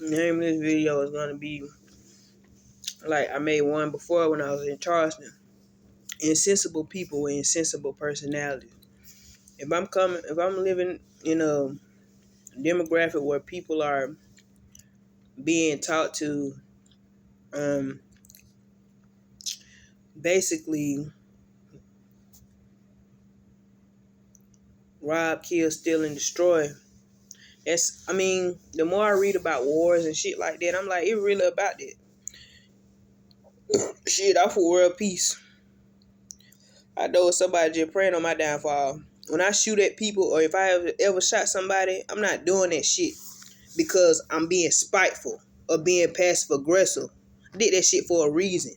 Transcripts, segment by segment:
The name of this video is gonna be like I made one before when I was in Charleston. Insensible people with insensible personalities. If I'm living in a demographic where people are being taught to basically rob, kill, steal, and destroy. The more I read about wars and shit like that, I'm like, it really about that. Shit, I for world peace. I know somebody just praying on my downfall. When I shoot at people or if I have ever shot somebody, I'm not doing that shit because I'm being spiteful or being passive aggressive. I did that shit for a reason.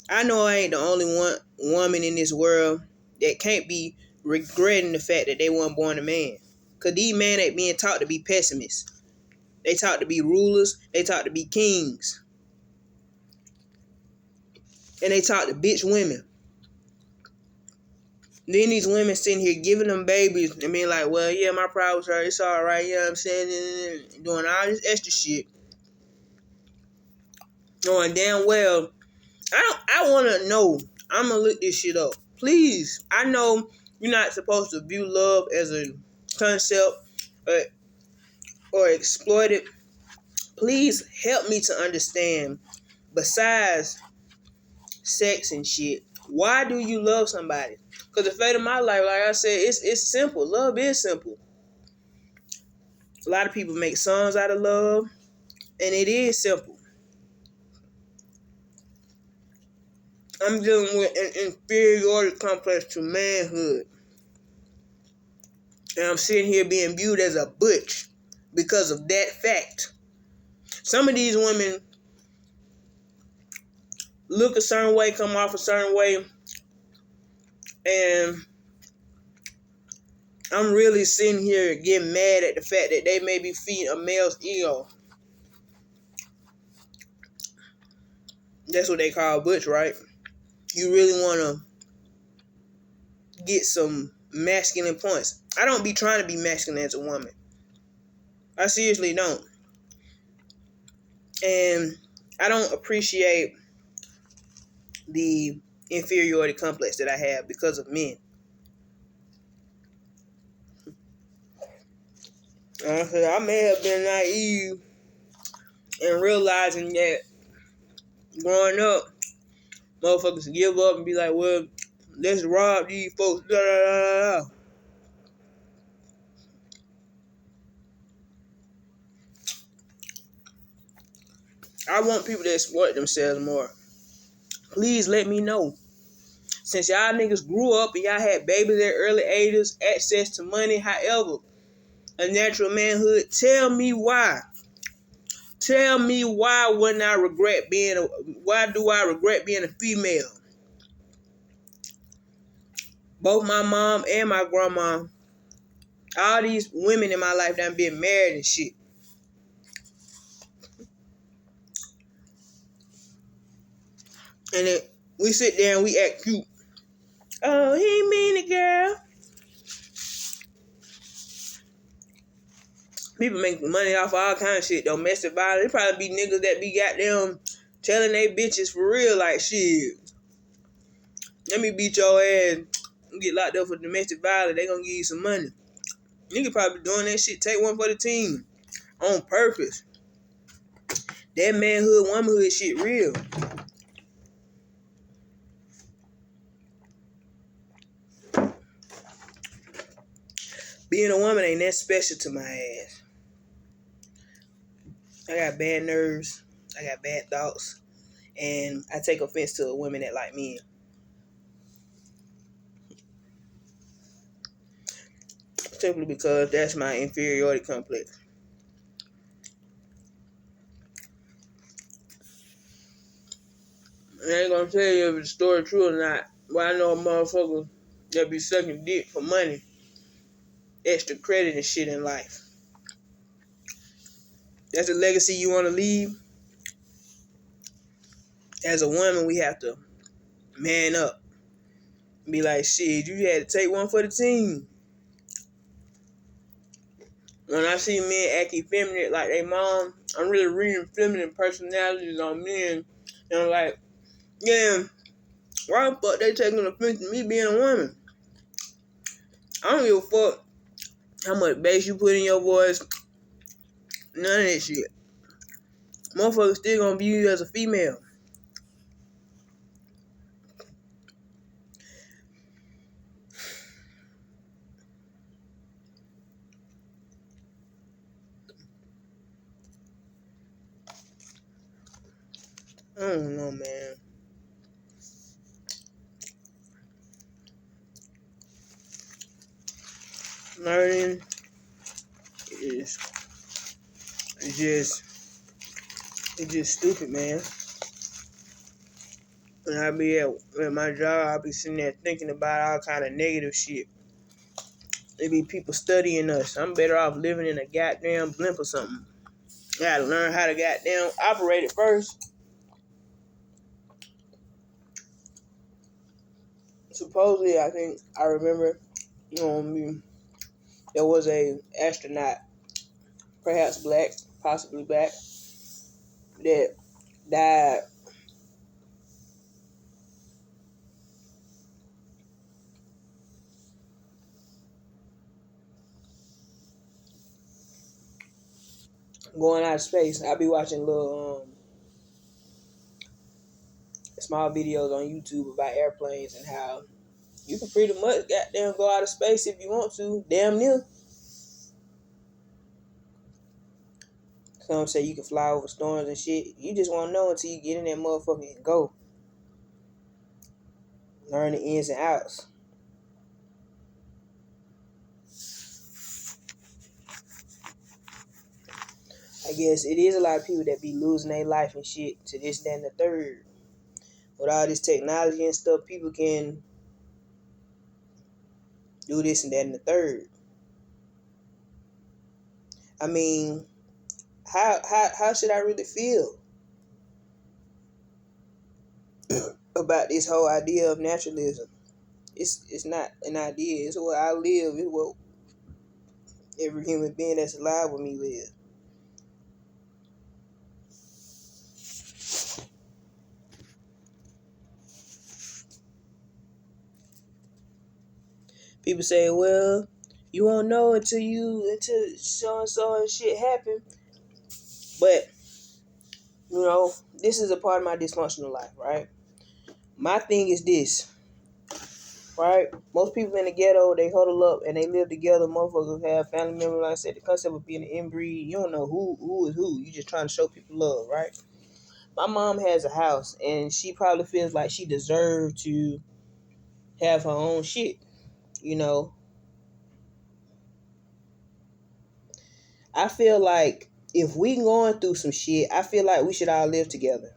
I know I ain't the only woman in this world that can't be regretting the fact that they weren't born a man. Because these men ain't being taught to be pessimists. They taught to be rulers. They taught to be kings. And they taught to bitch women. Then these women sitting here giving them babies and being like, well, yeah, my problems are, it's all right, you know what I'm saying? Doing all this extra shit. Knowing damn well, I want to know. I'm going to look this shit up. Please, I know you're not supposed to view love as a concept or exploit it. Please help me to understand, besides sex and shit, why do you love somebody? Because the fate of my life, like I said, it's simple. Love is simple. A lot of people make songs out of love, and it is simple. I'm dealing with an inferiority complex to manhood. And I'm sitting here being viewed as a butch because of that fact. Some of these women look a certain way, come off a certain way, and I'm really sitting here getting mad at the fact that they may be feeding a male's ego. That's what they call butch, right? You really want to get some masculine points. I don't be trying to be masculine as a woman. I seriously don't. And I don't appreciate the inferiority complex that I have because of men. I may have been naive in realizing that growing up, motherfuckers give up and be like, well, let's rob these folks. Da, da, da, da. I want people to exploit themselves more. Please let me know. Since y'all niggas grew up and y'all had babies at early ages, access to money, however, a natural manhood, tell me why. Tell me why do I regret being a female? Both my mom and my grandma, all these women in my life that been married and shit. And then we sit there and we act cute. Oh, he mean it, girl. People make money off all kind of shit. Domestic violence. It probably be niggas that be goddamn telling they bitches for real like shit. Let me beat your ass. You get locked up for domestic violence. They gonna give you some money. Nigga probably doing that shit. Take one for the team. On purpose. That manhood, womanhood shit real. Being a woman ain't that special to my ass. I got bad nerves. I got bad thoughts. And I take offense to women that like men. Simply because that's my inferiority complex. I ain't gonna tell you if the story true or not, but I know a motherfucker that be sucking dick for money, extra credit and shit in life. That's a legacy you want to leave. As a woman, we have to man up. Be like, shit, you had to take one for the team. when I see men acting feminine like they mom, I'm really reading feminine personalities on men. And I'm like, yeah, why the fuck they taking offense to me being a woman? I don't give a fuck how much bass you put in your voice. None of that shit. Motherfuckers still gonna view you as a female. I don't know, man. Learning is it's just it's just stupid, man. When I be at my job, I be sitting there thinking about all kind of negative shit. There be people studying us. I'm better off living in a goddamn blimp or something. I gotta learn how to goddamn operate it first. Supposedly, I think I remember, there was a astronaut, perhaps black, possibly black, that died. Going out of space. I be watching little small videos on YouTube about airplanes and how you can pretty much goddamn go out of space if you want to. Damn near. Some say you can fly over storms and shit. You just won't know until you get in that motherfucker and go. Learn the ins and outs. I guess it is a lot of people that be losing their life and shit to this, that, and the third. With all this technology and stuff, people can do this and that and the third. I mean, how should I really feel about this whole idea of naturalism? It's not an idea. It's what I live. It's what every human being that's alive with me live. People say, well, you won't know until so and so and shit happen. But this is a part of my dysfunctional life, right? My thing is this, right? Most people in the ghetto, they huddle up and they live together. Motherfuckers have family members. Like I said, the concept of being an inbreed, you don't know who is who. You just trying to show people love, right? My mom has a house and she probably feels like she deserved to have her own shit, you know. I feel like if we going through some shit, I feel like we should all live together.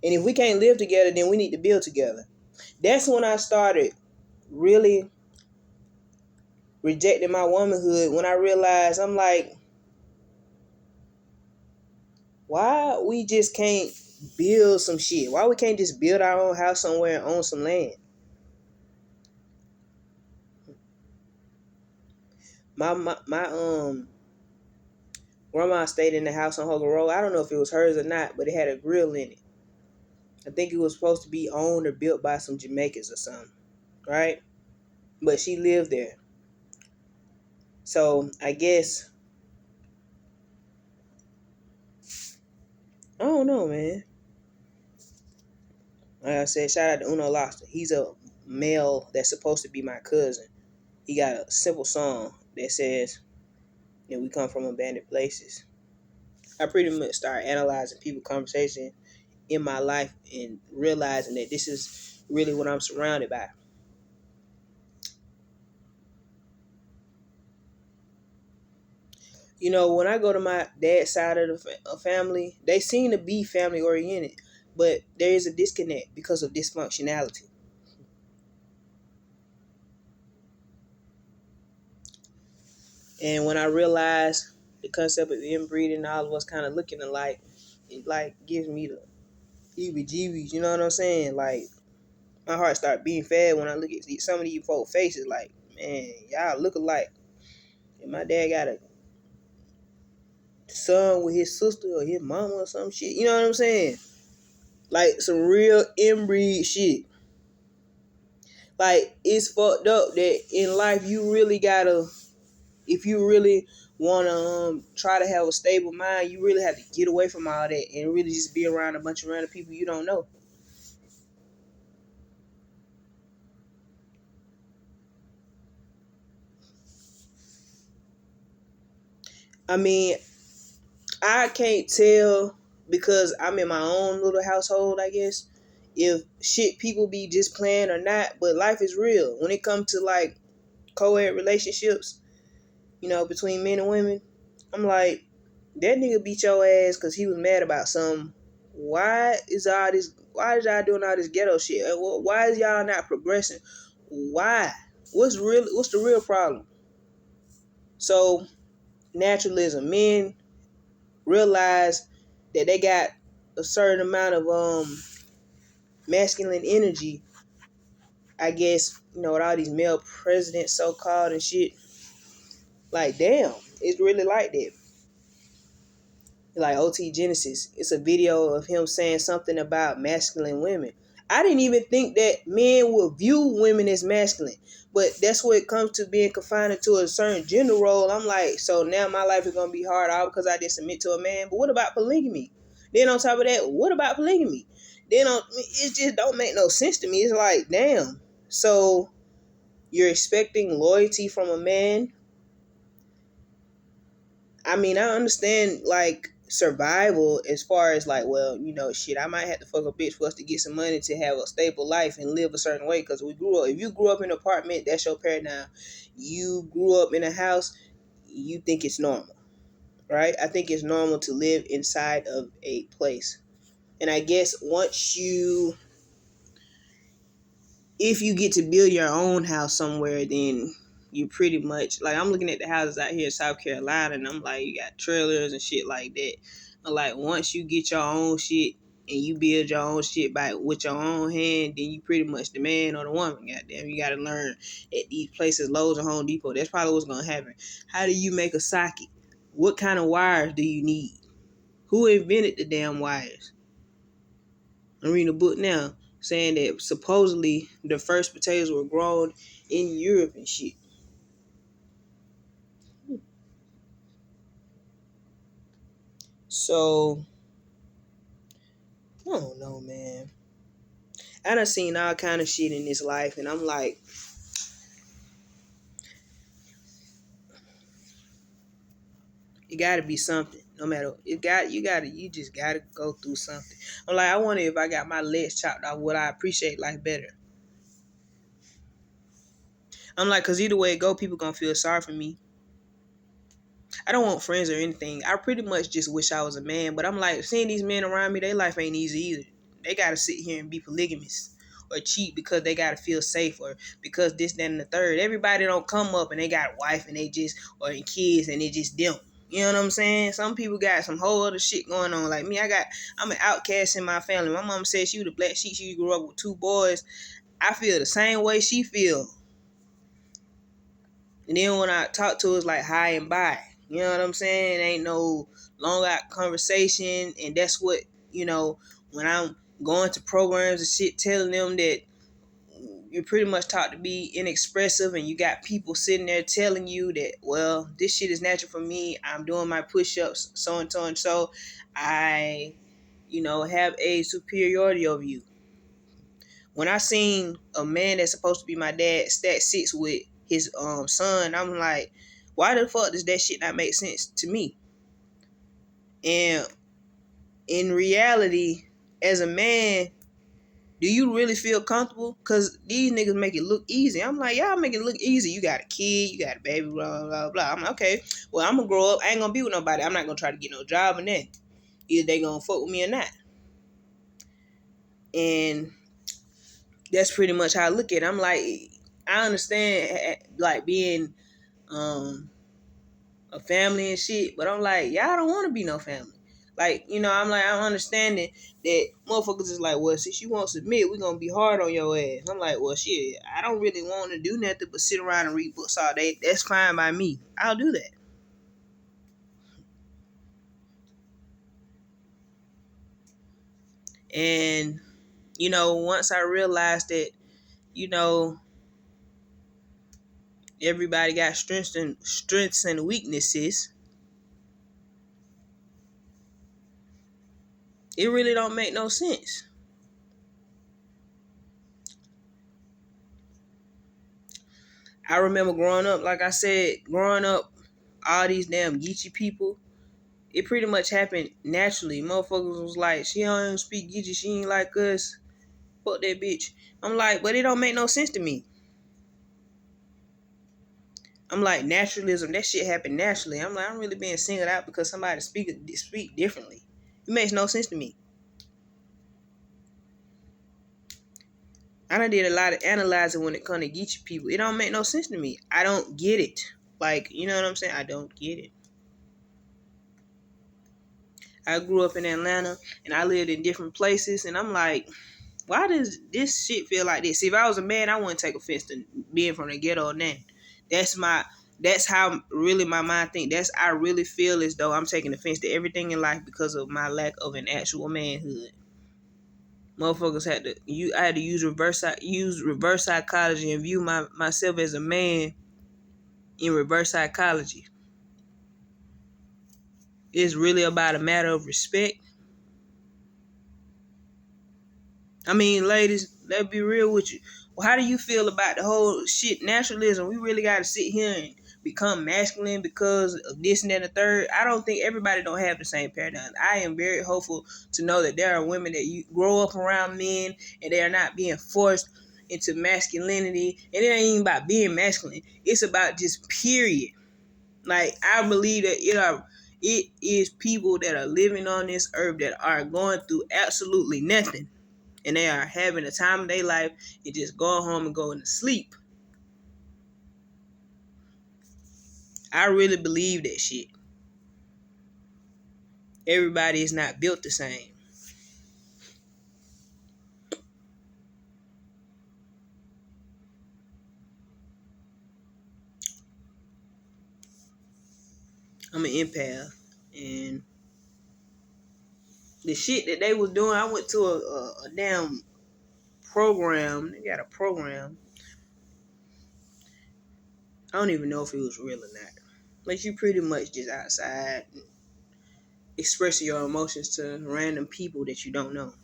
And if we can't live together, then we need to build together. That's when I started really rejecting my womanhood. When I realized, I'm like, why we just can't build some shit? Why we can't just build our own house somewhere and own some land? My grandma stayed in the house on Hogan Road. I don't know if it was hers or not, but it had a grill in it. I think it was supposed to be owned or built by some Jamaicans or something, right? But she lived there. So I guess, I don't know, man. Like I said, shout out to Uno Lobster. He's a male that's supposed to be my cousin. He got a simple song that says that we come from abandoned places. I pretty much started analyzing people's conversation in my life and realizing that this is really what I'm surrounded by. When I go to my dad's side of the family, they seem to be family oriented, but there is a disconnect because of dysfunctionality. And when I realized the concept of inbreeding, all of us kind of looking alike, it like gives me the heebie-jeebies. You know what I'm saying? Like my heart start beating fast when I look at some of these folk faces. Like, man, y'all look alike. and my dad got a son with his sister or his mama or some shit. You know what I'm saying? Like some real inbreed shit. Like it's fucked up that in life you really gotta, if you really wanna try to have a stable mind, you really have to get away from all that and really just be around a bunch of random people you don't know. I mean, I can't tell because I'm in my own little household, I guess, if shit people be just playing or not, but life is real. When it comes to like co-ed relationships, between men and women, I'm like, that nigga beat your ass because he was mad about something. Why is y'all doing all this ghetto shit? Why is y'all not progressing? Why? What's the real problem? So, naturalism. Men realize that they got a certain amount of masculine energy, I guess, with all these male presidents so called and shit. Like, damn, it's really like that. Like OT Genesis, it's a video of him saying something about masculine women. I didn't even think that men would view women as masculine, but that's what it comes to being confined to a certain gender role. I'm like, so now my life is gonna be hard all because I didn't submit to a man. But what about polygamy? Then on top of that, what about polygamy? It just don't make no sense to me. It's like, damn. So you're expecting loyalty from a man. I mean, I understand like survival as far as like, well, shit, I might have to fuck a bitch for us to get some money to have a stable life and live a certain way. Because if you grew up in an apartment, that's your paradigm. You grew up in a house, you think it's normal, right? I think it's normal to live inside of a place. And I guess if you get to build your own house somewhere, then you pretty much, like, I'm looking at the houses out here in South Carolina, and I'm like, you got trailers and shit like that. And like, once you get your own shit and you build your own shit with your own hand, then you pretty much the man or the woman. Goddamn, you got to learn at these places, Lowe's and Home Depot. That's probably what's gonna happen. How do you make a socket? What kind of wires do you need? Who invented the damn wires? I'm reading a book now saying that supposedly the first potatoes were grown in Europe and shit. So, I don't know, man. I done seen all kind of shit in this life, and I'm like, it gotta be something. No matter you just gotta go through something. I'm like, I wonder if I got my legs chopped off, would I appreciate life better? I'm like, cause either way it go, people gonna feel sorry for me. I don't want friends or anything. I pretty much just wish I was a man. But I'm like, seeing these men around me, their life ain't easy either. They got to sit here and be polygamous or cheat because they got to feel safe or because this, that, and the third. Everybody don't come up and they got a wife and they just, or kids and they just them. You know what I'm saying? Some people got some whole other shit going on. Like me, I'm an outcast in my family. My mom said she was the black sheep. She grew up with 2 boys. I feel the same way she feel. And then when I talk to her, it's like high and by. You know what I'm saying? It ain't no long out conversation. And that's what, when I'm going to programs and shit, telling them that you're pretty much taught to be inexpressive and you got people sitting there telling you that, well, this shit is natural for me. I'm doing my push-ups, so and so and so. I, have a superiority over you. When I seen a man that's supposed to be my dad stack 6 with his son, I'm like, why the fuck does that shit not make sense to me? And in reality, as a man, do you really feel comfortable? Because these niggas make it look easy. I'm like, y'all make it look easy. You got a kid, you got a baby, blah, blah, blah. I'm like, okay, well, I'm going to grow up. I ain't going to be with nobody. I'm not going to try to get no job and then either they going to fuck with me or not. And that's pretty much how I look at it. I'm like, I understand like being a family and shit, but I'm like, y'all don't want to be no family. Like, I'm like, I'm understanding that motherfuckers is like, well, since you won't submit, we're gonna be hard on your ass. I'm like, well, shit, I don't really want to do nothing but sit around and read books all day. That's fine by me. I'll do that. And, once I realized that, you know, everybody got strengths and weaknesses, it really don't make no sense. I remember growing up, like I said, all these damn Geechee people, it pretty much happened naturally. Motherfuckers was like, she don't even speak Geechee, she ain't like us. Fuck that bitch. I'm like, but it don't make no sense to me. I'm like, naturalism, that shit happened naturally. I'm like, I'm really being singled out because somebody speak differently. It makes no sense to me. I done did a lot of analyzing when it comes to Geechee people. It don't make no sense to me. I don't get it. Like, you know what I'm saying? I don't get it. I grew up in Atlanta and I lived in different places, and I'm like, why does this shit feel like this? See, if I was a man, I wouldn't take offense to being from the ghetto or nothing. That's how really my mind think. I really feel as though I'm taking offense to everything in life because of my lack of an actual manhood. Motherfuckers I had to use reverse psychology and view myself as a man in reverse psychology. It's really about a matter of respect. I mean, ladies, let's be real with you. Well, how do you feel about the whole shit naturalism? We really got to sit here and become masculine because of this and that and the third. I don't think everybody don't have the same paradigm. I am very hopeful to know that there are women that you grow up around men and they are not being forced into masculinity. And it ain't even about being masculine. It's about just period. Like, I believe that it is people that are living on this earth that are going through absolutely nothing, and they are having the time of their life and just going home and going to sleep. I really believe that shit. Everybody is not built the same. I'm an empath, and the shit that they was doing, I went to a damn program. They got a program. I don't even know if it was real or not. But you pretty much just outside expressing your emotions to random people that you don't know.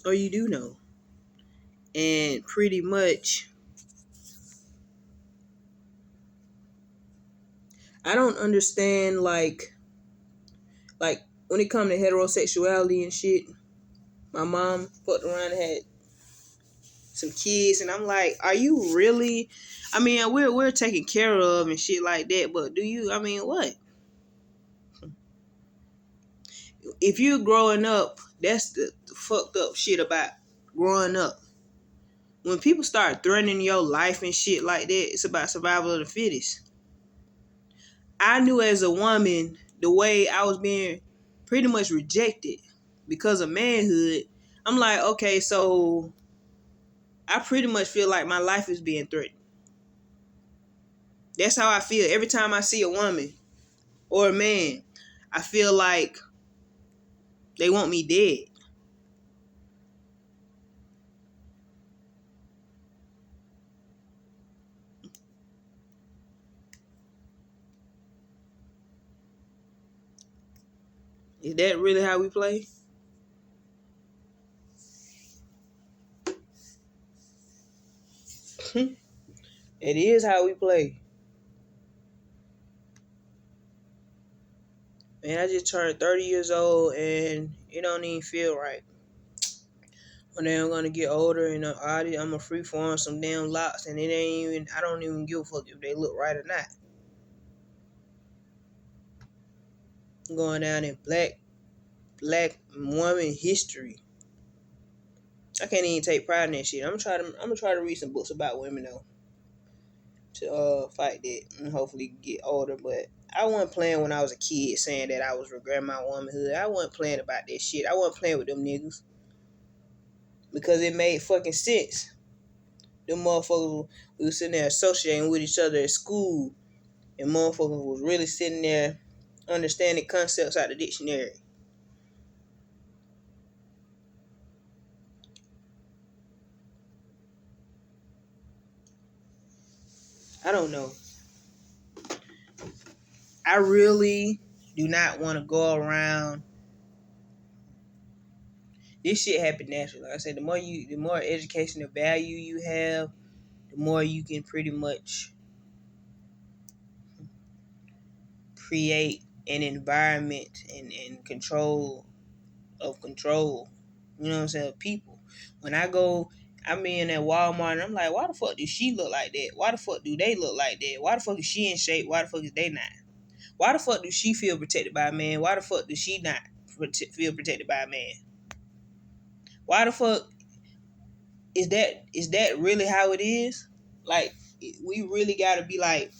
Or you do know. And pretty much, I don't understand, like when it comes to heterosexuality and shit. My mom fucked around and had some kids, and I'm like, are you really? I mean, we're taken care of and shit like that, but do you? I mean, what? If you're growing up, that's the fucked up shit about growing up. When people start threatening your life and shit like that, it's about survival of the fittest. I knew as a woman the way I was being pretty much rejected because of manhood. I'm like, okay, so I pretty much feel like my life is being threatened. That's how I feel every time I see a woman or a man. I feel like they want me dead. Is that really how we play? It is how we play. Man, I just turned 30 years old and it don't even feel right. One day I'm gonna get older and I'm gonna freeform some damn locks, and I don't even give a fuck if they look right or not. I'm going down in black woman history. I can't even take pride in that shit. I'm gonna try to read some books about women though. to fight that and hopefully get older. But I wasn't playing when I was a kid, saying that I was regretting my womanhood. I wasn't playing about that shit. I wasn't playing with them niggas because it made fucking sense. Them motherfuckers, we was sitting there associating with each other at school, and motherfuckers was really sitting there understanding concepts out the dictionary. I don't know. I really do not want to go around. This shit happen naturally. Like I said, the more educational value you have, the more you can pretty much create an environment and control. You know what I'm saying? People. When I'm in at Walmart and I'm like, why the fuck does she look like that? Why the fuck do they look like that? Why the fuck is she in shape? Why the fuck is they not? Why the fuck do she feel protected by a man? Why the fuck does she not feel protected by a man? Why the fuck is that really how it is? Like, we really gotta be like,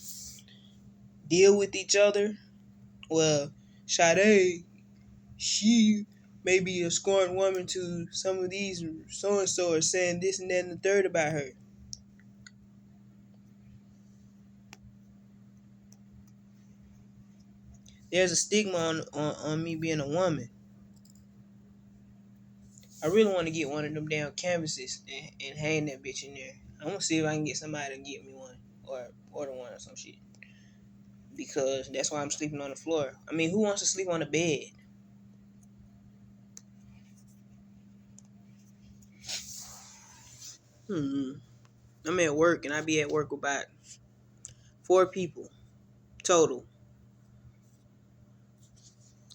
deal with each other. Well, Sade, she may be a scorned woman to some of these so and so are saying this and that and the third about her. There's a stigma on me being a woman. I really want to get one of them damn canvases and hang that bitch in there. I'm gonna see if I can get somebody to get me one or order one or some shit. Because that's why I'm sleeping on the floor. I mean, who wants to sleep on the bed? I'm at work and I be at work with about 4 people total.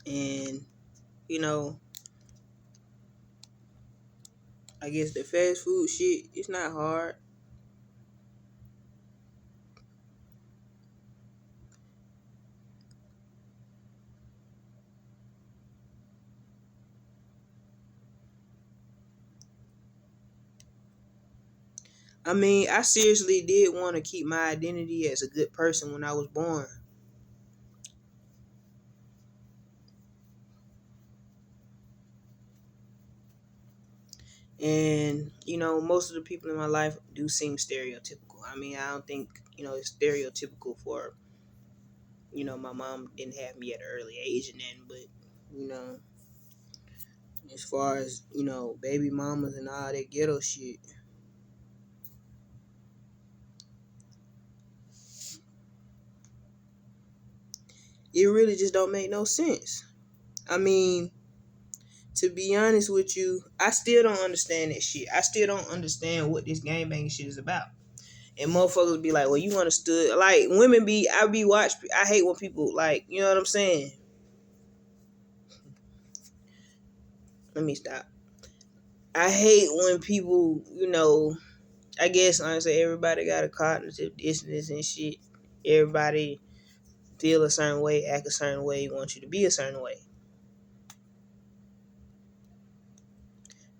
And, you know, I guess the fast food shit, it's not hard. I mean, I seriously did want to keep my identity as a good person when I was born. And, most of the people in my life do seem stereotypical. I mean, I don't think, it's stereotypical for, my mom didn't have me at an early age and then, but, you know, as far as, baby mamas and all that ghetto shit, it really just don't make no sense. I mean, to be honest with you, I still don't understand that shit. I still don't understand what this gangbanging shit is about. And motherfuckers be like, well, you understood. Like, women I hate when people, like, you know what I'm saying? Let me stop. I hate when people, I guess, honestly, everybody got a cognitive dissonance and shit. Everybody feel a certain way, act a certain way, want you to be a certain way.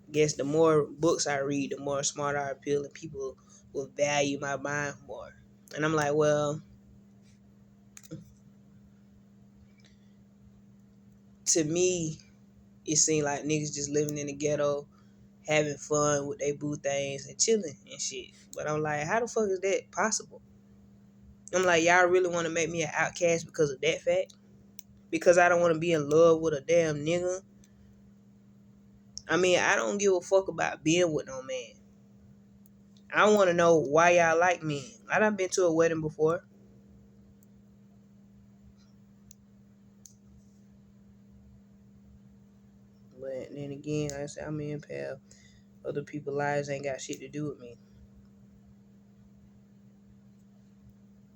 I guess the more books I read, the more smart I appeal, and people will value my mind more. And I'm like, well, to me, it seemed like niggas just living in the ghetto, having fun with they boo things and chilling and shit. But I'm like, how the fuck is that possible? I'm like, y'all really want to make me an outcast because of that fact? Because I don't want to be in love with a damn nigga? I mean, I don't give a fuck about being with no man. I want to know why y'all like me. I done been to a wedding before. But then again, like I said, I'm an empath. Other people's lives ain't got shit to do with me.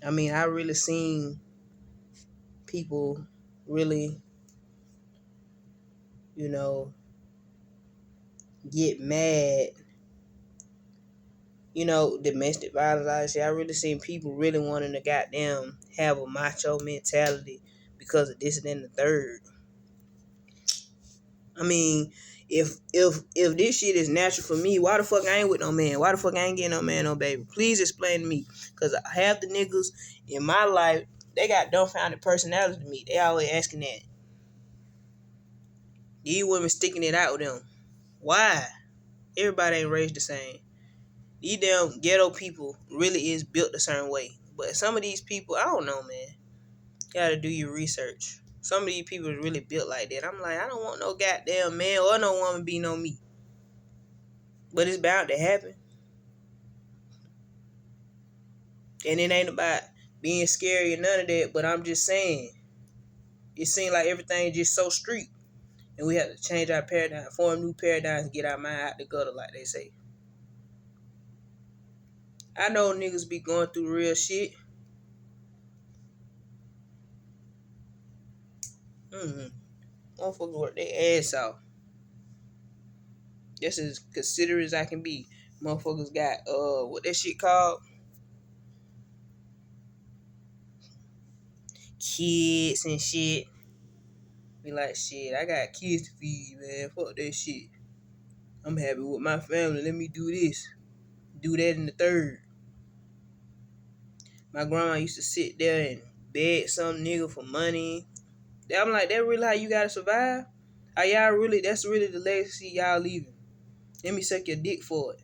I mean, I really seen people really, you know, get mad. Domestic violence. I really seen people really wanting to goddamn have a macho mentality because of this and then the third. I mean, If this shit is natural for me, why the fuck I ain't with no man? Why the fuck I ain't getting no man, no baby? Please explain to me. Cause half the niggas in my life, they got dumbfounded personality to me. They always asking that. These women sticking it out with them. Why? Everybody ain't raised the same. These damn ghetto people really is built a certain way. But some of these people, I don't know, man. You gotta do your research. Some of these people is really built like that. I'm like, I don't want no goddamn man or no woman being on me. But it's bound to happen. And it ain't about being scary or none of that. But I'm just saying, it seems like everything just so street. And we have to change our paradigm, form new paradigms, and get our mind out the gutter, like they say. I know niggas be going through real shit. Motherfuckers work their ass off. Just as considerate as I can be. Motherfuckers got what that shit called? Kids and shit. Be like, shit, I got kids to feed, man. Fuck that shit. I'm happy with my family. Let me do this. Do that in the third. My grandma used to sit there and beg some nigga for money. I'm like, that really how you gotta survive? Are y'all really, that's really the legacy y'all leaving? Let me suck your dick for it.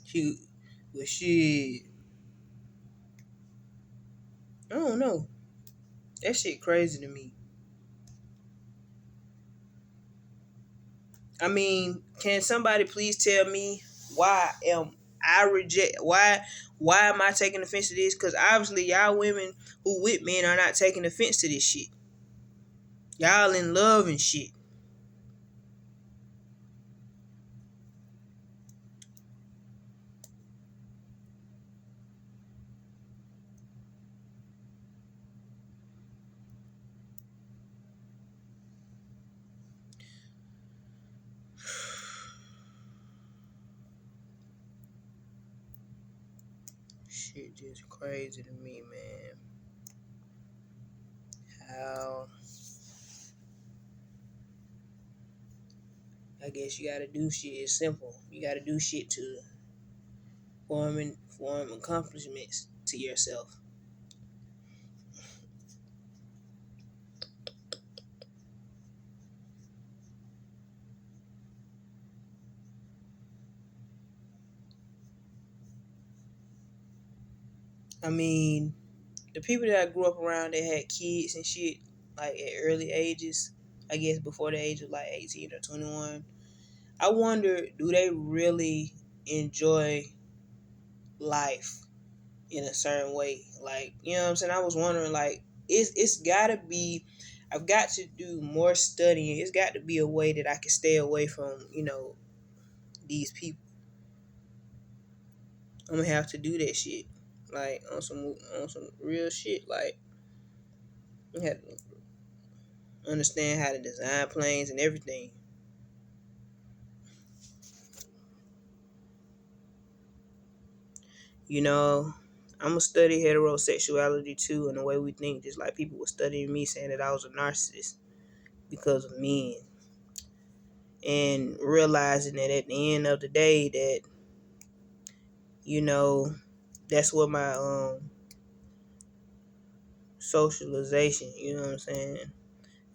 Shoot. But shit. I don't know. That shit crazy to me. I mean, can somebody please tell me why am I taking offense to this? Because obviously y'all women who with men are not taking offense to this shit. Y'all in love and shit. Shit just crazy to me, man. How I guess you gotta do shit. It's simple. You gotta do shit to form accomplishments to yourself. I mean, the people that I grew up around that had kids and shit, like at early ages, I guess before the age of like 18 or 21, I wonder, do they really enjoy life in a certain way? Like, you know what I'm saying? I was wondering, like, it's gotta be, I've got to do more studying. It's got to be a way that I can stay away from, these people. I'm gonna have to do that shit. Like on some real shit. Like I have to understand how to design planes and everything. You know, I'm gonna study heterosexuality too and the way we think, just like people were studying me saying that I was a narcissist because of men. And realizing that at the end of the day that, you know, that's what my socialization, you know what I'm saying?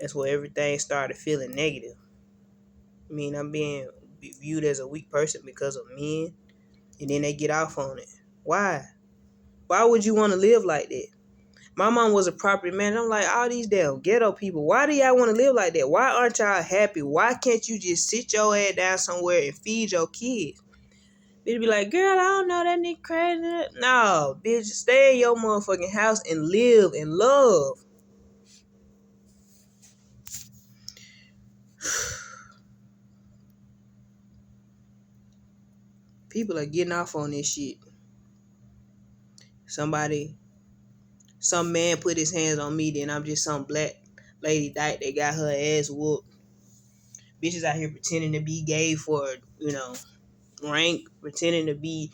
That's where everything started feeling negative. I mean, I'm being viewed as a weak person because of men, and then they get off on it. Why? Why would you want to live like that? My mom was a property man. I'm like, all these damn ghetto people, why do y'all want to live like that? Why aren't y'all happy? Why can't you just sit your head down somewhere and feed your kids? Bitch be like, girl, I don't know, that nigga crazy. No, bitch, stay in your motherfucking house and live and love. People are getting off on this shit. Some man put his hands on me, then I'm just some black lady dyke that got her ass whooped. Bitches out here pretending to be gay for, rank, pretending to be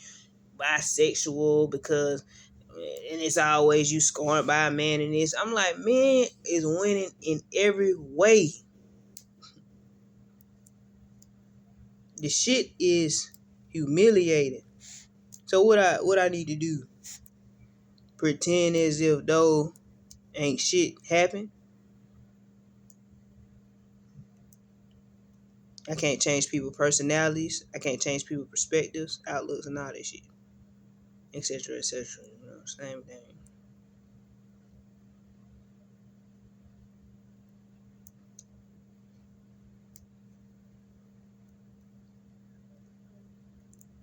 bisexual because, and it's always you scorned by a man in this. I'm like, man is winning in every way. The shit is humiliating. So what I need to do? Pretend as if though ain't shit happen? I can't change people's personalities. I can't change people's perspectives, outlooks, and all that shit, etc., etc. You know, same thing.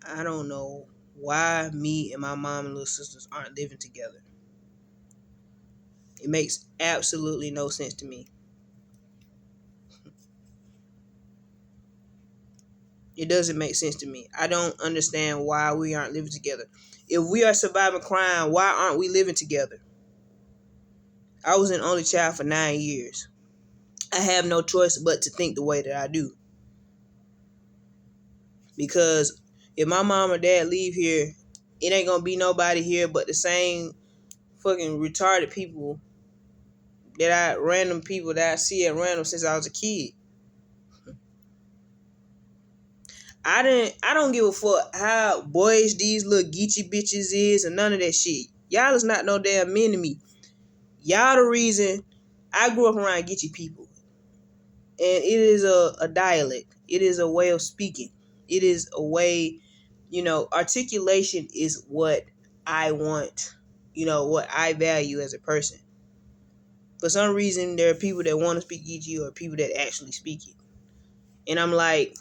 I don't know why me and my mom and little sisters aren't living together. It makes absolutely no sense to me. It doesn't make sense to me. I don't understand why we aren't living together. If we are surviving crime, why aren't we living together? I was an only child for 9 years. I have no choice but to think the way that I do. Because if my mom or dad leave here, it ain't gonna be nobody here but the same fucking retarded people random people that I see at random since I was a kid. I don't give a fuck how boys these little geeky bitches is and none of that shit. Y'all is not no damn men to me. Y'all the reason I grew up around geeky people. And it is a dialect. It is a way of speaking. It is a way, articulation is what I want, what I value as a person. For some reason, there are people that want to speak Geechee or people that actually speak it. And I'm like,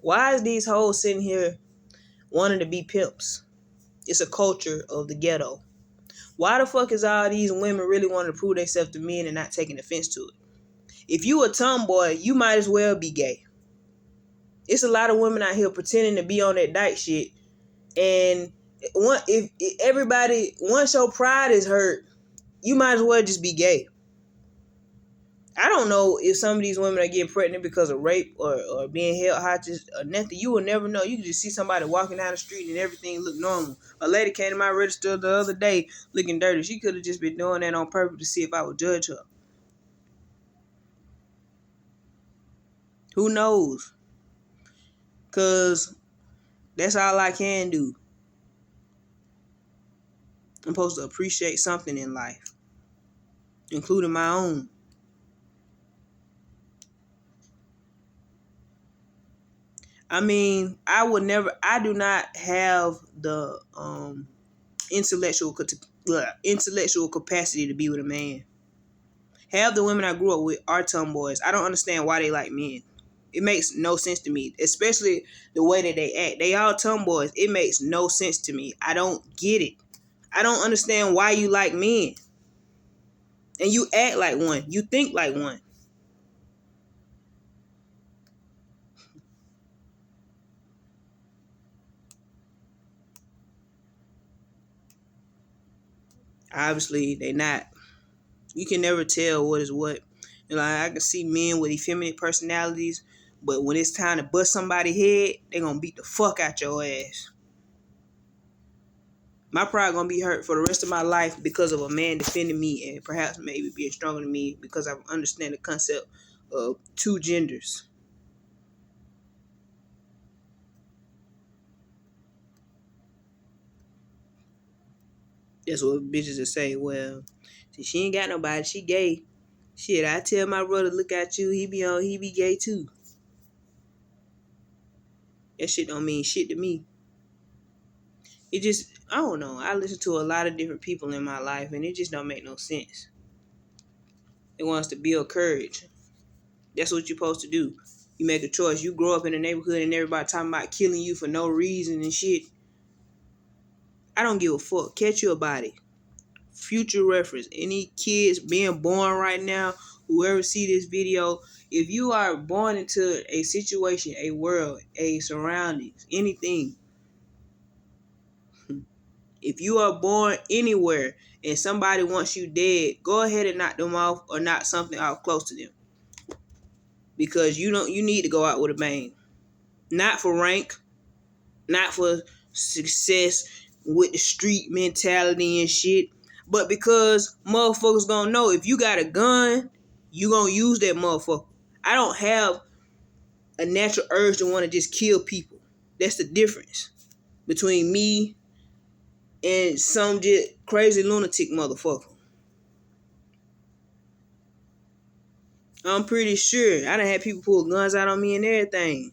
why is these hoes sitting here wanting to be pimps? It's a culture of the ghetto. Why the fuck is all these women really wanting to prove themselves to men and not taking offense to it? If you a tomboy, you might as well be gay. It's a lot of women out here pretending to be on that dyke shit. And if everybody, once your pride is hurt, you might as well just be gay. I don't know if some of these women are getting pregnant because of rape or being held hostage or nothing. You will never know. You can just see somebody walking down the street and everything look normal. A lady came to my register the other day looking dirty. She could have just been doing that on purpose to see if I would judge her. Who knows? Because that's all I can do. I'm supposed to appreciate something in life, including my own. I mean, I do not have the intellectual capacity to be with a man. Half the women I grew up with are tomboys. I don't understand why they like men. It makes no sense to me, especially the way that they act. They all tomboys. It makes no sense to me. I don't get it. I don't understand why you like men. And you act like one. You think like one. Obviously, they not. You can never tell what is what. I can see men with effeminate personalities, but when it's time to bust somebody's head, they gonna beat the fuck out your ass. My pride gonna be hurt for the rest of my life because of a man defending me and perhaps maybe being stronger than me because I understand the concept of two genders. That's what bitches will say. Well, see, she ain't got nobody. She gay. Shit, I tell my brother, look at you. He be gay too. That shit don't mean shit to me. It just, I don't know. I listen to a lot of different people in my life, and it just don't make no sense. It wants to build courage. That's what you're supposed to do. You make a choice. You grow up in a neighborhood, and everybody talking about killing you for no reason and shit. I don't give a fuck. Catch your body. Future reference. Any kids being born right now, whoever see this video, if you are born into a situation, a world, a surroundings, anything, if you are born anywhere and somebody wants you dead, go ahead and knock them off or knock something out close to them. Because you need to go out with a bang. Not for rank, not for success with the street mentality and shit, but because motherfuckers gonna know if you got a gun, you gonna use that motherfucker. I don't have a natural urge to want to just kill people. That's the difference between me and some just crazy lunatic motherfucker. I'm pretty sure I done had people pull guns out on me and everything.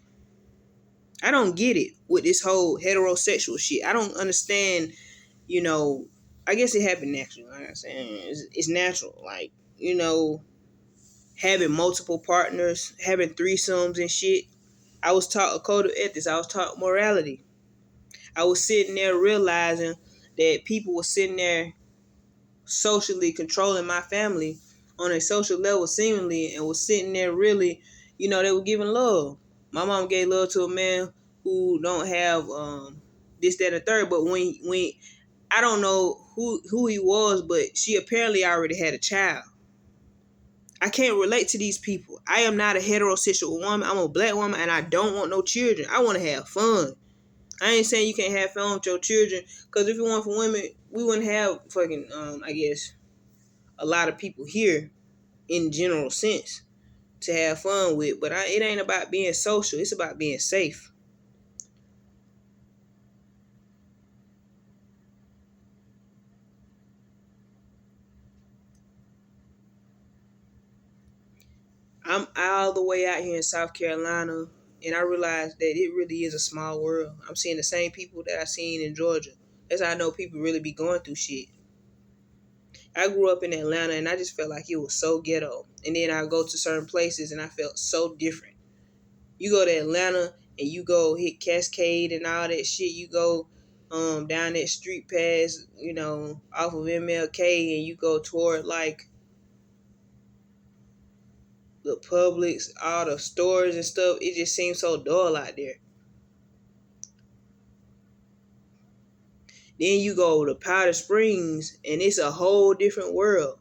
I don't get it with this whole heterosexual shit. I don't understand, you know, I guess it happened naturally. Like I'm saying, it's natural. Like, having multiple partners, having threesomes and shit. I was taught a code of ethics. I was taught morality. I was sitting there realizing that people were sitting there socially controlling my family on a social level seemingly, and was sitting there really, they were giving love. My mom gave love to a man who don't have this, that, and the third. But when I don't know who he was, but she apparently already had a child. I can't relate to these people. I am not a heterosexual woman. I'm a black woman, and I don't want no children. I want to have fun. I ain't saying you can't have fun with your children, because if it weren't for women, we wouldn't have fucking, I guess, a lot of people here in general sense to have fun with. But it ain't about being social. It's about being safe. I'm all the way out here in South Carolina, and I realize that it really is a small world. I'm seeing the same people that I seen in Georgia. That's how I know people really be going through shit. I grew up in Atlanta, and I just felt like it was so ghetto. And then I go to certain places, and I felt so different. You go to Atlanta, and you go hit Cascade and all that shit. You go down that street pass, off of MLK, and you go toward like the Publix, all the stores and stuff. It just seems so dull out there. Then you go to Powder Springs, and it's a whole different world.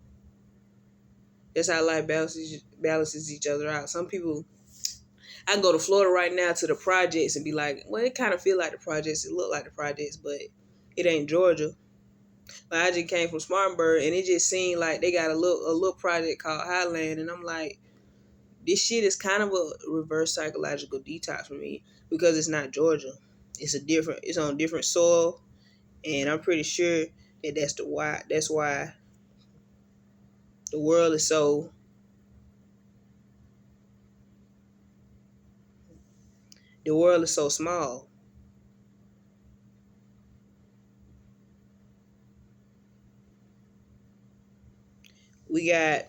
That's how life balances each other out. Some people, I can go to Florida right now to the projects and be like, well, it kind of feel like the projects. It look like the projects, but it ain't Georgia. Like, I just came from Spartanburg, and it just seemed like they got a little project called Highland, and I'm like, this shit is kind of a reverse psychological detox for me, because it's not Georgia. It's on different soil, and I'm pretty sure that that's why the world is so small. We got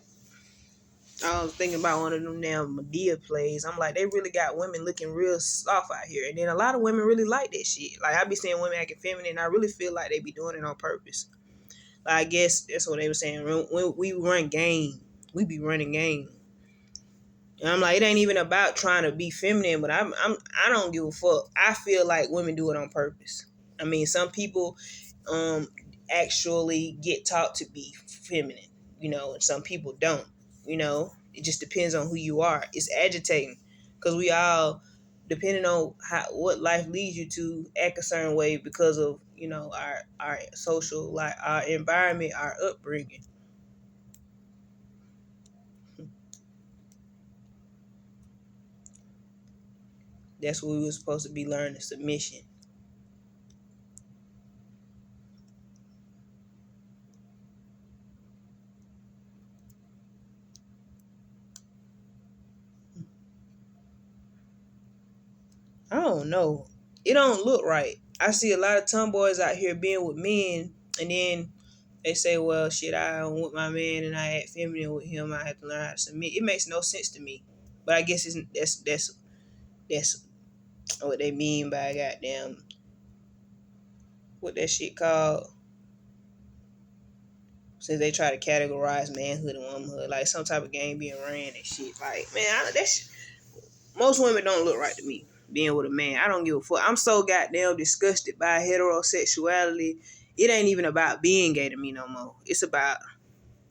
I was thinking about one of them damn Medea plays. I'm like, they really got women looking real soft out here. And then a lot of women really like that shit. Like, I be seeing women acting feminine, and I really feel like they be doing it on purpose. Like, I guess that's what they were saying. When we run game, we be running game. And I'm like, it ain't even about trying to be feminine, but I don't give a fuck. I feel like women do it on purpose. I mean, some people actually get taught to be feminine, and some people don't. It just depends on who you are. It's agitating, because we all, depending on what life leads you to, act a certain way because of our social, like our environment, our upbringing. That's what we were supposed to be learning: submission. I don't know. It don't look right. I see a lot of tomboys out here being with men, and then they say, "Well, shit, I'm with my man, and I act feminine with him. I have to learn how to submit." It makes no sense to me. But I guess that's what they mean by goddamn what that shit called. Since they try to categorize manhood and womanhood, like some type of game being ran and shit. Like, man, most women don't look right to me being with a man. I don't give a fuck. I'm so goddamn disgusted by heterosexuality. It ain't even about being gay to me no more. It's about,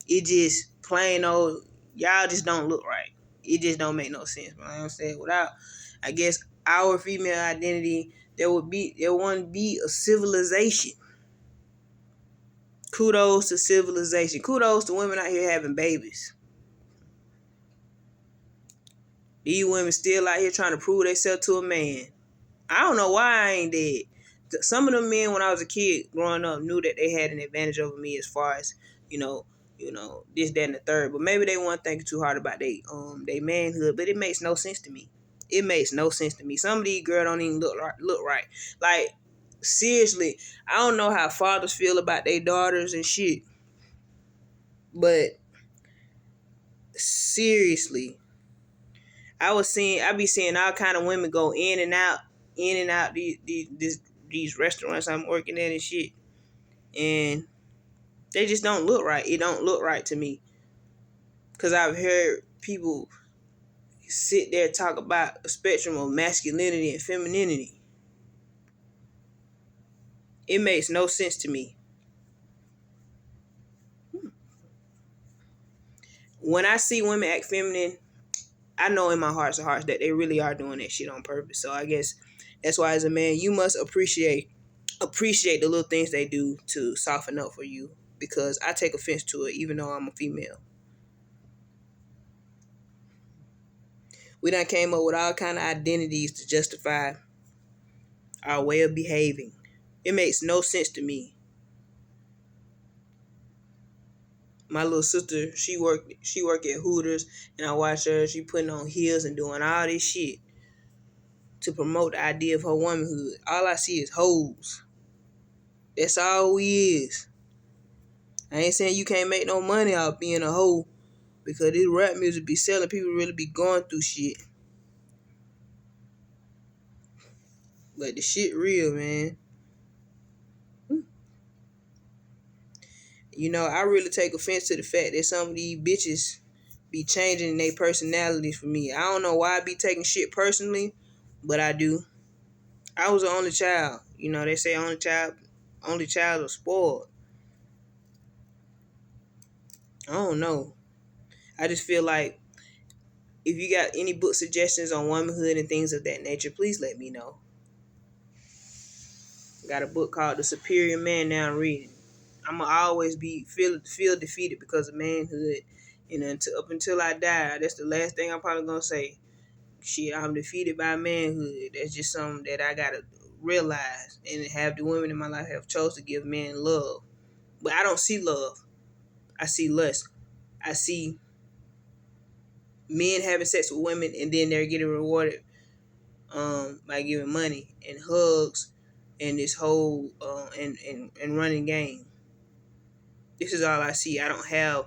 it just plain old, y'all just don't look right. It just don't make no sense. But like I'm saying, without, I guess, our female identity, there wouldn't be a civilization. Kudos to civilization. Kudos to women out here having babies. These women still out here trying to prove themselves to a man. I don't know why I ain't dead. Some of them men, when I was a kid growing up, knew that they had an advantage over me as far as, you know, this, that, and the third. But maybe they weren't thinking too hard about they manhood. But it makes no sense to me. It makes no sense to me. Some of these girls don't even look right. Like, seriously, I don't know how fathers feel about their daughters and shit. But seriously, I be seeing all kind of women go in and out these restaurants I'm working at and shit, and they just don't look right. It don't look right to me, cause I've heard people sit there and talk about a spectrum of masculinity and femininity. It makes no sense to me. When I see women act feminine, I know in my hearts of hearts that they really are doing that shit on purpose. So I guess that's why, as a man, you must appreciate the little things they do to soften up for you, because I take offense to it even though I'm a female. We done came up with all kind of identities to justify our way of behaving. It makes no sense to me. My little sister, she work at Hooters, and I watch her. She putting on heels and doing all this shit to promote the idea of her womanhood. All I see is hoes. That's all we is. I ain't saying you can't make no money out being a hoe, because this rap music be selling. People really be going through shit. But the shit real, man. I really take offense to the fact that some of these bitches be changing their personalities for me. I don't know why I be taking shit personally, but I do. I was the only child. They say only child is spoiled. I don't know. I just feel like if you got any book suggestions on womanhood and things of that nature, please let me know. Got a book called The Superior Man now I'm reading. I'ma always feel defeated because of manhood, and up until I die, that's the last thing I'm probably gonna say. Shit, I'm defeated by manhood. That's just something that I gotta realize, and have the women in my life have chose to give men love. But I don't see love. I see lust. I see men having sex with women and then they're getting rewarded by giving money and hugs and this whole and running game. This is all I see. I don't have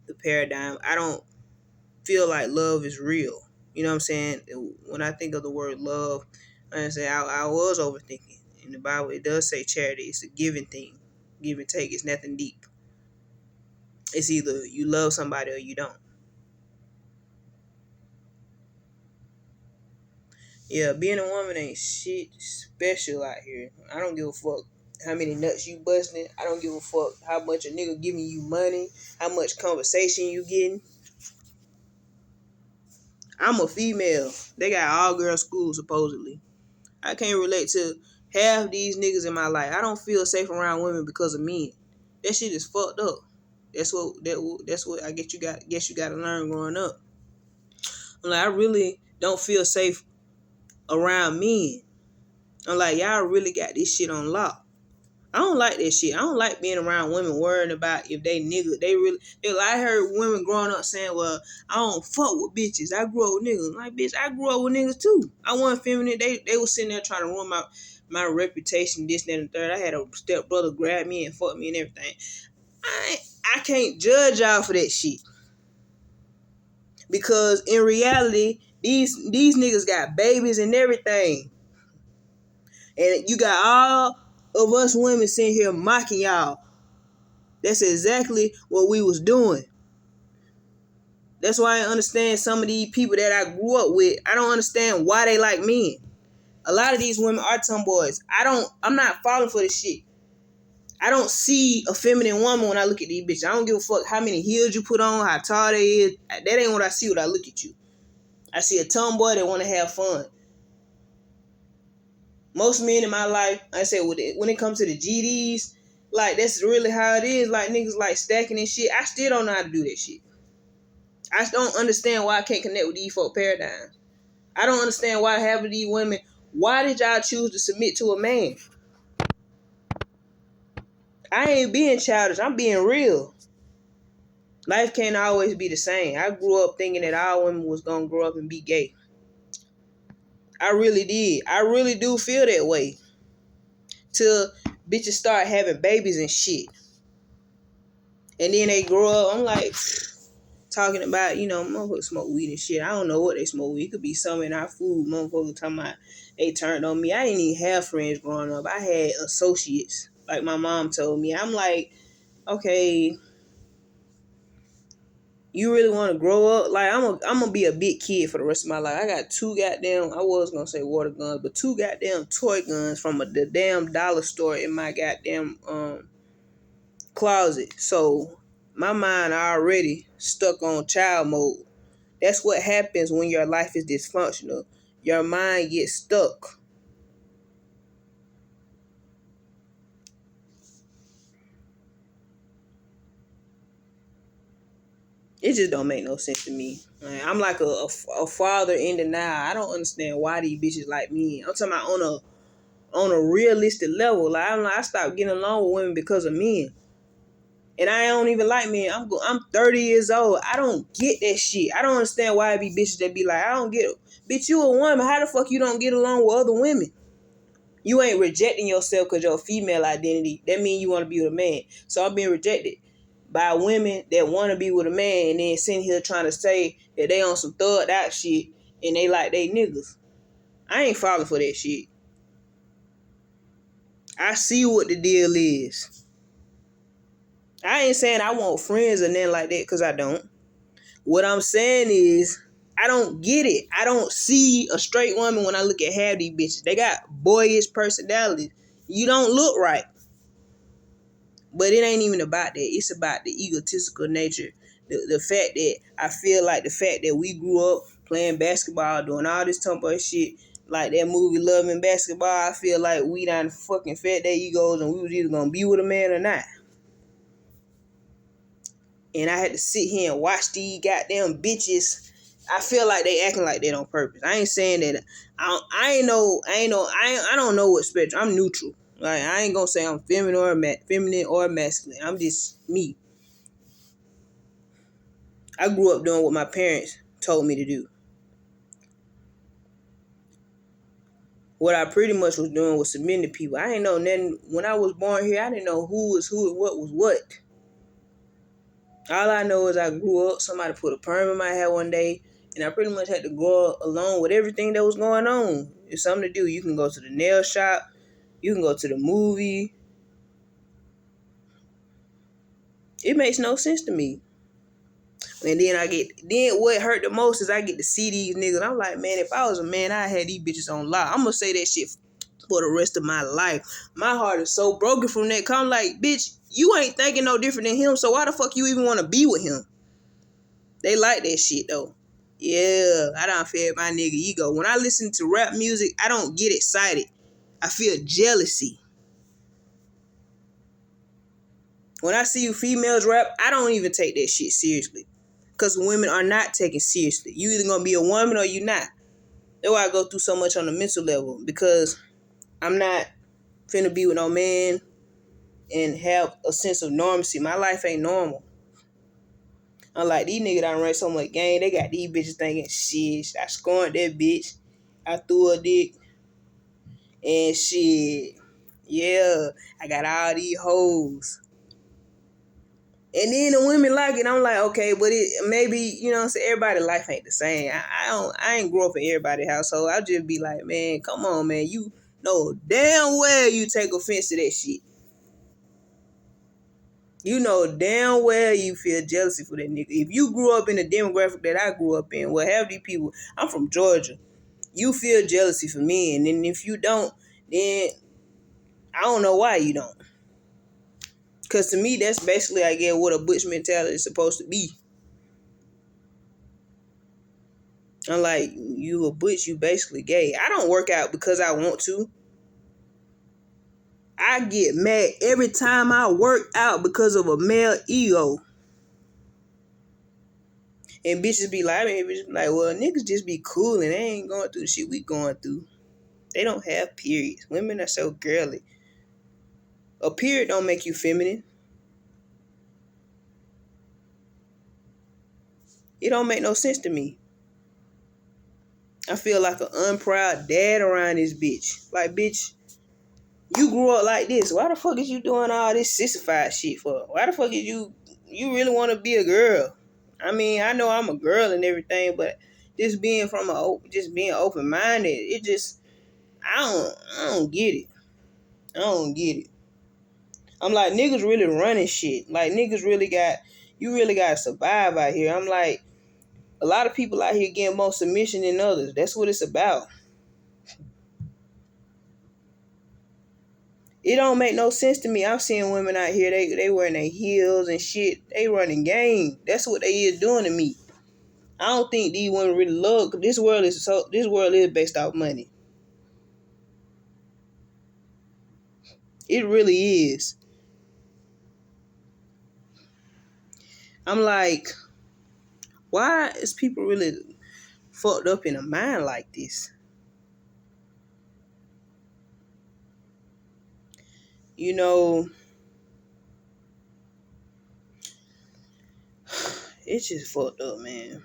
the paradigm. I don't feel like love is real. You know what I'm saying? When I think of the word love, I was overthinking. In the Bible, it does say charity. It's a giving thing. Give and take. It's nothing deep. It's either you love somebody or you don't. Yeah, being a woman ain't shit special out here. I don't give a fuck how many nuts you busting. I don't give a fuck how much a nigga giving you money, how much conversation you getting. I'm a female. They got all girl school supposedly. I can't relate to half these niggas in my life. I don't feel safe around women because of men. That shit is fucked up. That's what I guess you got to learn growing up. I really don't feel safe around men. I'm like, y'all really got this shit on lock. I don't like that shit. I don't like being around women worrying about if they nigga. I heard women growing up saying, well, I don't fuck with bitches. I grew up with niggas. Like, bitch, I grew up with niggas too. I wasn't feminine. They was sitting there trying to ruin my reputation, this, that, and the third. I had a stepbrother grab me and fuck me and everything. I can't judge y'all for that shit. Because in reality, these niggas got babies and everything. And you got all of us women sitting here mocking y'all. That's exactly what we was doing. That's why I understand some of these people that I grew up with. I don't understand why they like men. A lot of these women are tomboys. I'm not falling for this shit. I don't see a feminine woman when I look at these bitches. I don't give a fuck how many heels you put on, how tall they is. That ain't what I see when I look at you. I see a tomboy that want to have fun. Most men in my life, I say, when it comes to the GDs, like, that's really how it is. Like, niggas like stacking and shit. I still don't know how to do that shit. I don't understand why I can't connect with these folk paradigms. I don't understand why half of these women, why did y'all choose to submit to a man? I ain't being childish. I'm being real. Life can't always be the same. I grew up thinking that all women was going to grow up and be gay. I really did. I really do feel that way. Till bitches start having babies and shit. And then they grow up. I'm like, talking about, motherfuckers smoke weed and shit. I don't know what they smoke weed. It could be something in our food. Motherfuckers talking about they turned on me. I didn't even have friends growing up. I had associates, like my mom told me. I'm like, okay, you really want to grow up? Like, I'm gonna be a big kid for the rest of my life. I got two goddamn, I was gonna say water guns, but two goddamn toy guns from the damn dollar store in my goddamn closet. So my mind already stuck on child mode. That's what happens when your life is dysfunctional. Your mind gets stuck. It just don't make no sense to me. Like, I'm like a father in denial. I don't understand why these bitches like me. I'm talking about on a realistic level. Like, I stopped getting along with women because of men. And I don't even like men. I'm 30 years old. I don't get that shit. I don't understand why it be bitches that be like, I don't get it. Bitch, you a woman. How the fuck you don't get along with other women? You ain't rejecting yourself because your female identity. That means you want to be with a man. So I'm being rejected by women that want to be with a man and then sitting here trying to say that they on some thugged out shit and they like they niggas. I ain't falling for that shit. I see what the deal is. I ain't saying I want friends or nothing like that because I don't. What I'm saying is I don't get it. I don't see a straight woman when I look at half these bitches. They got boyish personalities. You don't look right. But it ain't even about that. It's about the egotistical nature. The fact that I feel like the fact that we grew up playing basketball, doing all this tomboy shit, like that movie Love and Basketball, I feel like we done fucking fed their egos and we was either gonna be with a man or not. And I had to sit here and watch these goddamn bitches. I feel like they acting like that on purpose. I ain't saying that. I don't know what spectrum. I'm neutral. Like, I ain't gonna say I'm feminine or masculine. I'm just me. I grew up doing what my parents told me to do. What I pretty much was doing was submitting to people. I didn't know nothing. When I was born here, I didn't know who was who and what was what. All I know is I grew up, somebody put a perm in my hair one day, and I pretty much had to grow along with everything that was going on. It's something to do. You can go to the nail shop. You can go to the movie. It makes no sense to me. And then what hurt the most is I get to see these niggas. I'm like, man, if I was a man, I had these bitches on lock. I'm gonna say that shit for the rest of my life. My heart is so broken from that. Cause I'm like, bitch, you ain't thinking no different than him. So why the fuck you even want to be with him? They like that shit though. Yeah, I done fed my nigga ego. When I listen to rap music, I don't get excited. I feel jealousy. When I see you females rap, I don't even take that shit seriously. Because women are not taken seriously. You either gonna be a woman or you not. That's why I go through so much on the mental level. Because I'm not finna be with no man and have a sense of normalcy. My life ain't normal. Unlike these niggas that run so much game, they got these bitches thinking, shit, I scorned that bitch. I threw a dick. And shit, yeah, I got all these hoes. And then the women like it. I'm like, okay, but it maybe, you know what I'm saying, everybody's life ain't the same. I ain't grow up in everybody's household. I'll just be like, man, come on, man. You know damn well you take offense to that shit. You know damn well you feel jealousy for that nigga. If you grew up in the demographic that I grew up in, well, half these people, I'm from Georgia. You feel jealousy for me, and then if you don't, then I don't know why you don't. Because to me, that's basically, I guess, what a butch mentality is supposed to be. I'm like, you a butch, you basically gay. I don't work out because I want to. I get mad every time I work out because of a male ego. And bitches be like, well, niggas just be cool and they ain't going through the shit we going through. They don't have periods. Women are so girly. A period don't make you feminine. It don't make no sense to me. I feel like an unproud dad around this bitch. Like, bitch, you grew up like this. Why the fuck is you doing all this sissified shit for? Why the fuck is you really want to be a girl? I mean, I know I'm a girl and everything, but just being open minded, it just I don't get it. I don't get it. I'm like, niggas really running shit. Like, you really got to survive out here. I'm like, a lot of people out here getting more submission than others. That's what it's about. It don't make no sense to me. I'm seeing women out here, they wearing their heels and shit. They running game. That's what they is doing to me. I don't think these women really love, cause this world is based off money. It really is. I'm like, why is people really fucked up in a mind like this? You know, it's just fucked up, man.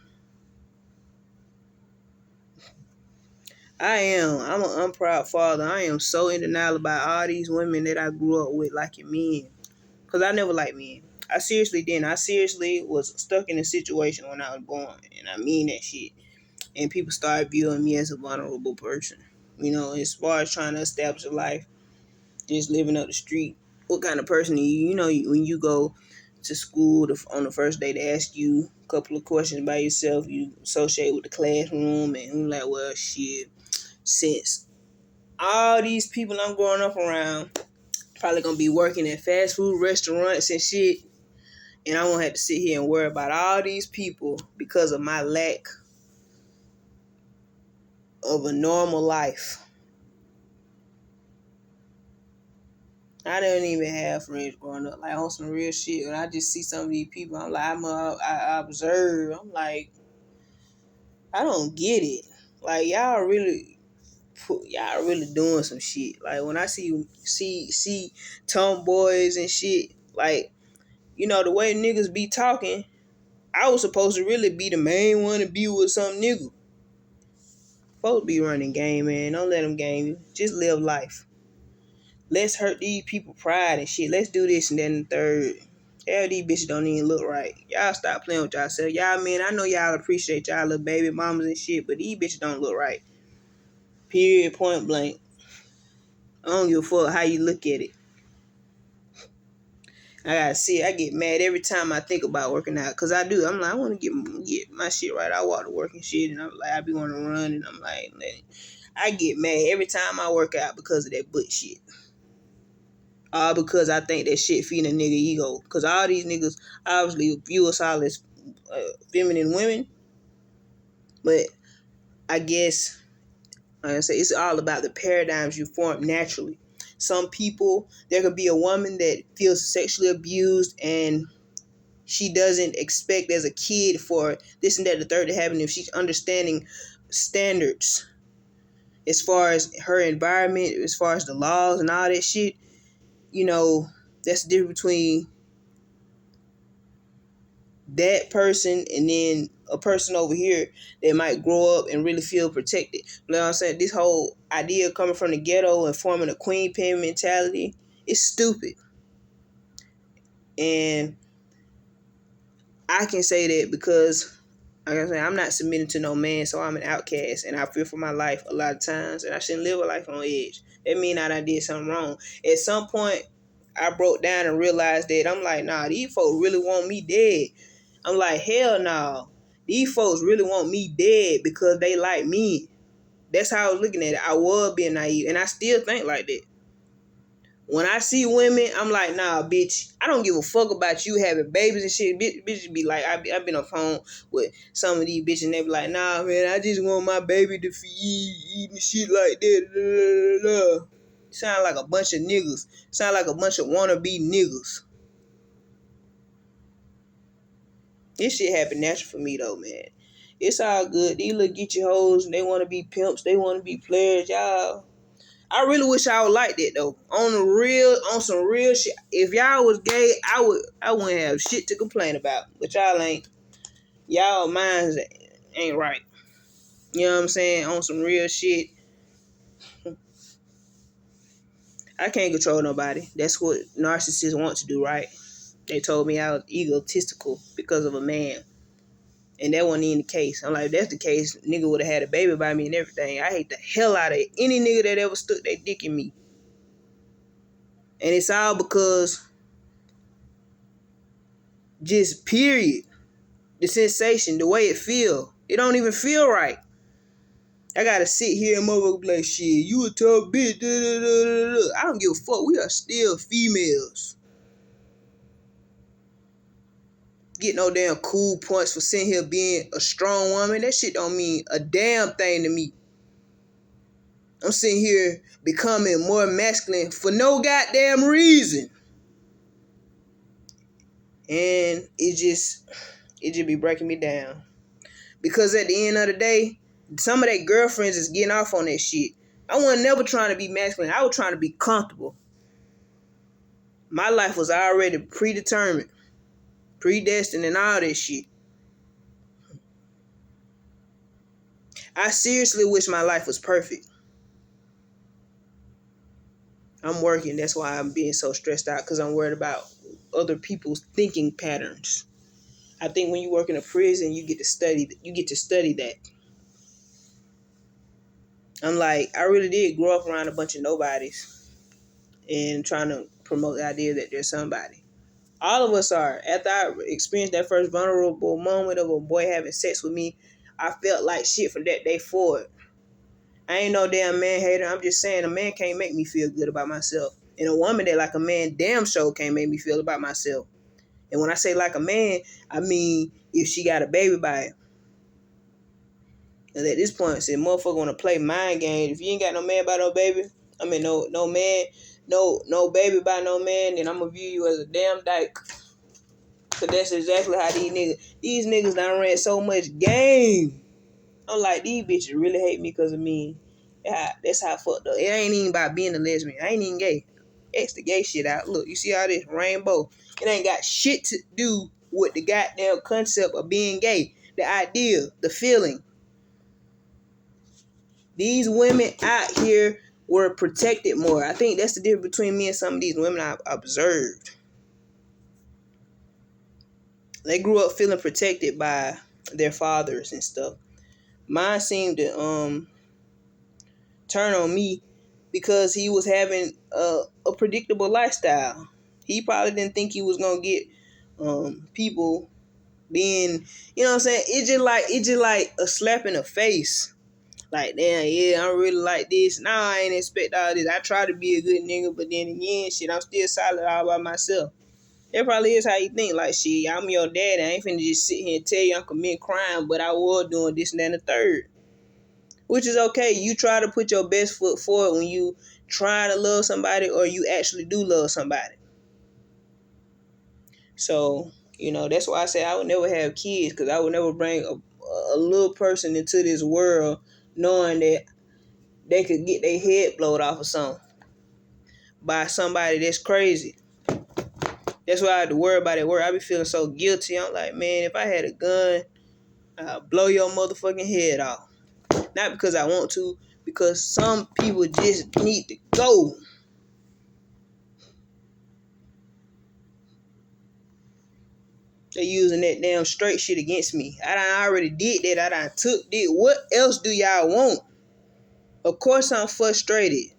I'm an unproud father. I am so in denial about all these women that I grew up with liking men. Because I never liked men. I seriously didn't. I seriously was stuck in a situation when I was born. And I mean that shit. And people started viewing me as a vulnerable person. You know, as far as trying to establish a life, just living up the street. What kind of person are you? You know, when you go to school on the first day, they ask you a couple of questions about yourself. You associate with the classroom. And you're like, well, shit. Since all these people I'm growing up around probably gonna be working at fast food restaurants and shit, and I won't have to sit here and worry about all these people because of my lack of a normal life. I didn't even have friends growing up, like on some real shit. When I just see some of these people, I'm like, I observe. I'm like, I don't get it. Like y'all really doing some shit. Like when I see tomboys and shit, like, you know, the way niggas be talking, I was supposed to really be the main one to be with some nigga. Supposed to be running game, man. Don't let them game you. Just live life. Let's hurt these people pride and shit. Let's do this and then the third. Hell, these bitches don't even look right. Y'all stop playing with yourself. Y'all, man, I know y'all appreciate y'all little baby mamas and shit, but these bitches don't look right. Period, point blank. I don't give a fuck how you look at it. I get mad every time I think about working out. Cause I do. I'm like, I want to get my shit right. I walk to work and shit, and I'm like, I be want to run, and I'm like, I get mad every time I work out because of that butt shit. All because I think that shit feeding a nigga ego. Cause all these niggas obviously view us all as feminine women, but I guess, like I say, it's all about the paradigms you form naturally. Some people, there could be a woman that feels sexually abused and she doesn't expect as a kid for this and that the third to happen if she's understanding standards as far as her environment, as far as the laws and all that shit. You know, that's the difference between that person and then a person over here that might grow up and really feel protected. You know what I'm saying? This whole idea coming from the ghetto and forming a queen pin mentality is stupid. And I can say that because, like I said, I'm not submitting to no man, so I'm an outcast, and I fear for my life a lot of times, and I shouldn't live a life on edge. That mean that I did something wrong. At some point, I broke down and realized that I'm like, nah, these folks really want me dead. I'm like, hell no. These folks really want me dead because they like me. That's how I was looking at it. I was being naive, and I still think like that. When I see women, I'm like, nah, bitch, I don't give a fuck about you having babies and shit. Bitches be like, I've been on the phone with some of these bitches, and they be like, nah, man, I just want my baby to feed, eating shit like that. Sound like a bunch of niggas. Sound like a bunch of wannabe niggas. This shit happen natural for me though, man. It's all good. These little get you hoes and they want to be pimps. They want to be players, y'all. I really wish I would like that though. On some real shit. If y'all was gay, I wouldn't have shit to complain about. But y'all ain't. Y'all minds ain't right. You know what I'm saying? On some real shit. I can't control nobody. That's what narcissists want to do, right? They told me I was egotistical because of a man. And that wasn't even the case. I'm like, if that's the case, nigga would have had a baby by me and everything. I hate the hell out of any nigga that ever stuck their dick in me. And it's all because just period. The sensation, the way it feel. It don't even feel right. I gotta sit here and motherfucker be like, shit, you a tough bitch. Da, da, da, da. I don't give a fuck. We are still females. Get no damn cool points for sitting here being a strong woman. That shit don't mean a damn thing to me. I'm sitting here becoming more masculine for no goddamn reason. And it just be breaking me down. Because at the end of the day, some of their girlfriends is getting off on that shit. I wasn't never trying to be masculine. I was trying to be comfortable. My life was already predetermined, predestined, and all that shit. I seriously wish my life was perfect. I'm working. That's why I'm being so stressed out, because I'm worried about other people's thinking patterns. I think when you work in a prison, you get to study that. I'm like, I really did grow up around a bunch of nobodies and trying to promote the idea that there's somebody. All of us are. After I experienced that first vulnerable moment of a boy having sex with me, I felt like shit from that day forward. I ain't no damn man hater. I'm just saying a man can't make me feel good about myself. And a woman that like a man damn sure can't make me feel about myself. And when I say like a man, I mean if she got a baby by it. And at this point, say motherfucker want to play mind game. If you ain't got no man by no baby, I mean no man, no baby by no man, then I'm gonna view you as a damn dyke. Cause that's exactly how these niggas done ran so much game. I'm like, these bitches really hate me because of me. Yeah, that's how fucked up. It ain't even about being a lesbian. I ain't even gay. X the gay shit out. Look, you see all this rainbow. It ain't got shit to do with the goddamn concept of being gay. The idea, the feeling. These women out here were protected more. I think that's the difference between me and some of these women I've observed. They grew up feeling protected by their fathers and stuff. Mine seemed to turn on me because he was having a predictable lifestyle. He probably didn't think he was gonna get people being, you know what I'm saying? It just like a slap in the face. Like, damn, yeah, I really like this. Nah, I ain't expect all this. I try to be a good nigga, but then again, shit, I'm still solid all by myself. That probably is how you think. Like, shit, I'm your dad. I ain't finna just sit here and tell you I'm committing crime, but I was doing this and that and the third. Which is okay. You try to put your best foot forward when you try to love somebody or you actually do love somebody. So, that's why I say I would never have kids, because I would never bring a little person into this world knowing that they could get their head blowed off or something by somebody that's crazy. That's why I had to worry about it. I be feeling so guilty. I'm like, man, if I had a gun, I'll blow your motherfucking head off. Not because I want to, because some people just need to go. They using that damn straight shit against me. I already did that. I done did. What else do y'all want? Of course I'm frustrated.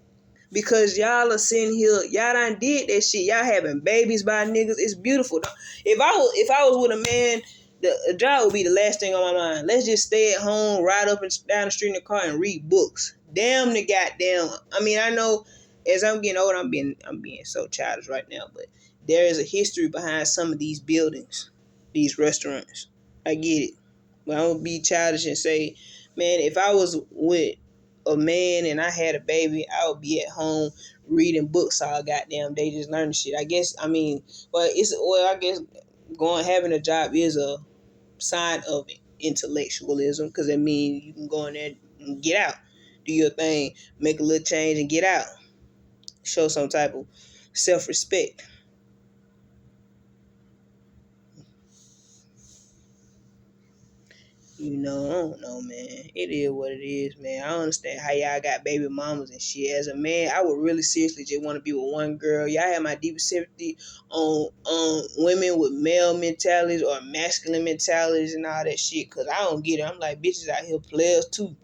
Because y'all are sitting here, y'all done did that shit. Y'all having babies by niggas. It's beautiful. If I was with a man, the job would be the last thing on my mind. Let's just stay at home, ride up and down the street in the car and read books. Damn the goddamn. I mean, I know as I'm getting older, I'm being so childish right now, but there is a history behind some of these buildings, these restaurants. I get it. But I'm gonna be childish and say, man, if I was with a man and I had a baby, I would be at home reading books all goddamn day, just learning shit. I guess going having a job is side of intellectualism, because it means you can go in there and get out, do your thing, make a little change and get out. Show some type of self-respect. You know, I don't know, man. It is what it is, man. I understand how y'all got baby mamas and shit. As a man, I would really seriously just want to be with one girl. Y'all have my deepest sympathy on women with male mentalities or masculine mentalities and all that shit, because I don't get it. I'm like, bitches out here players too.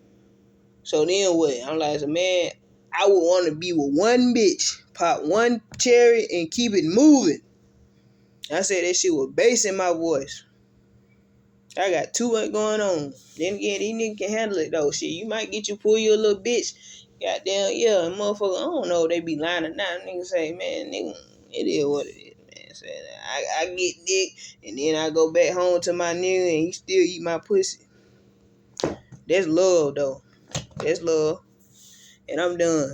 So then what? I'm like, as a man, I would want to be with one bitch, pop one cherry, and keep it moving. I said that shit with bass in my voice. I got too much going on. Then again, these niggas can handle it though. Shit, you might pull you a little bitch. Goddamn, yeah, motherfucker. I don't know if they be lying or not. Niggas say, man, nigga, it is what it is, man. Say I get dick, and then I go back home to my nigga, and he still eat my pussy. That's love, though. That's love. And I'm done.